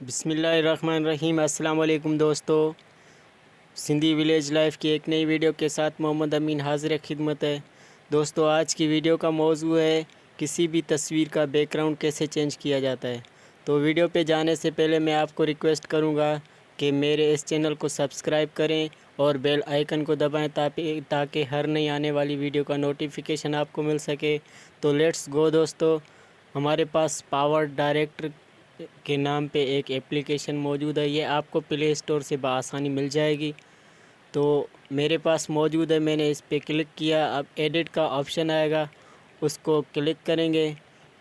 बिस्मिल्लाहिर्रहमानिर्रहीम। अस्सलाम वालेकुम दोस्तों, सिंधी विलेज लाइफ की एक नई वीडियो के साथ मोहम्मद अमीन हाज़िर खिदमत है। दोस्तों, आज की वीडियो का मौजू है किसी भी तस्वीर का बैकग्राउंड कैसे चेंज किया जाता है। तो वीडियो पे जाने से पहले मैं आपको रिक्वेस्ट करूँगा कि मेरे इस चैनल को सब्सक्राइब करें और बेल आइकन को दबाएं ताकि हर नई आने वाली वीडियो का नोटिफिकेशन आपको मिल सके। तो लेट्स गो दोस्तों, हमारे पास पावर डायरेक्टर के नाम पे एक एप्लीकेशन मौजूद है। ये आपको प्ले स्टोर से बआसानी मिल जाएगी। तो मेरे पास मौजूद है, मैंने इस पे क्लिक किया। अब एडिट का ऑप्शन आएगा, उसको क्लिक करेंगे।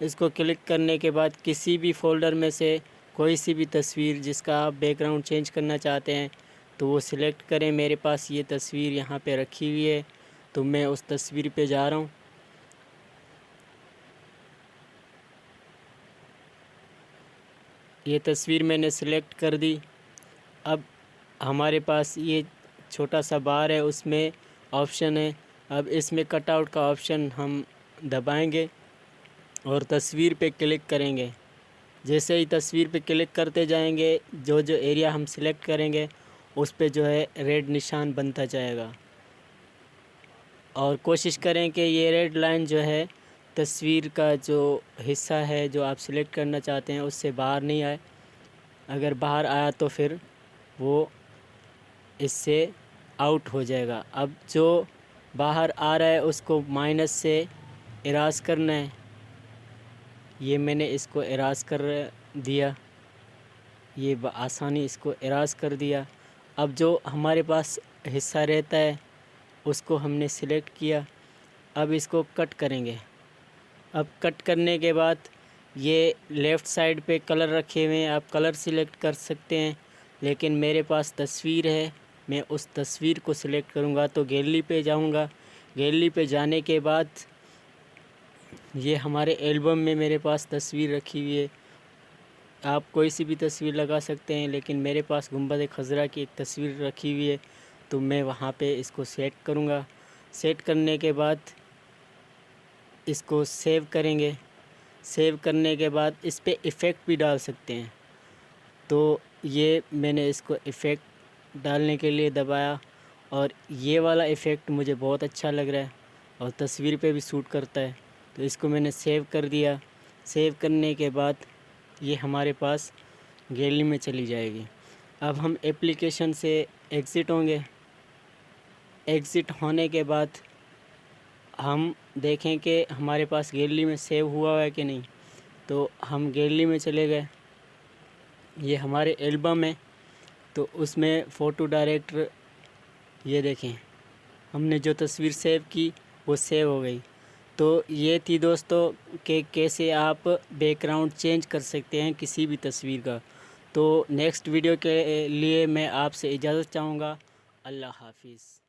इसको क्लिक करने के बाद किसी भी फ़ोल्डर में से कोई सी भी तस्वीर जिसका आप बैकग्राउंड चेंज करना चाहते हैं तो वो सिलेक्ट करें। मेरे पास ये तस्वीर यहाँ पे रखी हुई है, तो मैं उस तस्वीर पे जा रहा हूँ। ये तस्वीर मैंने सिलेक्ट कर दी। अब हमारे पास ये छोटा सा बार है, उसमें ऑप्शन है। अब इसमें कटआउट का ऑप्शन हम दबाएंगे और तस्वीर पे क्लिक करेंगे। जैसे ही तस्वीर पे क्लिक करते जाएंगे, जो जो एरिया हम सिलेक्ट करेंगे उस पे जो है रेड निशान बनता जाएगा। और कोशिश करें कि ये रेड लाइन जो है तस्वीर का जो हिस्सा है जो आप सिलेक्ट करना चाहते हैं उससे बाहर नहीं आए। अगर बाहर आया तो फिर वो इससे आउट हो जाएगा। अब जो बाहर आ रहा है उसको माइनस से इराज करना है। ये मैंने इसको इराज कर दिया, ये आसानी इसको इराज कर दिया। अब जो हमारे पास हिस्सा रहता है उसको हमने सिलेक्ट किया। अब इसको कट करेंगे। अब कट करने के बाद ये लेफ़्ट साइड पे कलर रखे हुए हैं, आप कलर सिलेक्ट कर सकते हैं, लेकिन मेरे पास तस्वीर है, मैं उस तस्वीर को सिलेक्ट करूँगा। तो गैलरी पे जाऊँगा। गैलरी पे जाने के बाद ये हमारे एल्बम में मेरे पास तस्वीर रखी हुई है। आप कोई सी भी तस्वीर लगा सकते हैं, लेकिन मेरे पास गुंबद खज़रा की एक तस्वीर रखी हुई है, तो मैं वहाँ पे इसको सेट करूँगा। सेट करने के बाद इसको सेव करेंगे। सेव करने के बाद इस पे इफ़ेक्ट भी डाल सकते हैं। तो ये मैंने इसको इफ़ेक्ट डालने के लिए दबाया और ये वाला इफ़ेक्ट मुझे बहुत अच्छा लग रहा है और तस्वीर पे भी सूट करता है, तो इसको मैंने सेव कर दिया। सेव करने के बाद ये हमारे पास गैलरी में चली जाएगी। अब हम एप्लीकेशन से एग्ज़िट होंगे। एग्ज़िट होने के बाद हम देखें कि हमारे पास गैलरी में सेव हुआ है कि नहीं। तो हम गैलरी में चले गए, ये हमारे एल्बम है, तो उसमें फ़ोटो डायरेक्टर ये देखें, हमने जो तस्वीर सेव की वो सेव हो गई। तो ये थी दोस्तों कि कैसे आप बैकग्राउंड चेंज कर सकते हैं किसी भी तस्वीर का। तो नेक्स्ट वीडियो के लिए मैं आपसे इजाज़त चाहूँगा। अल्लाह हाफिज़।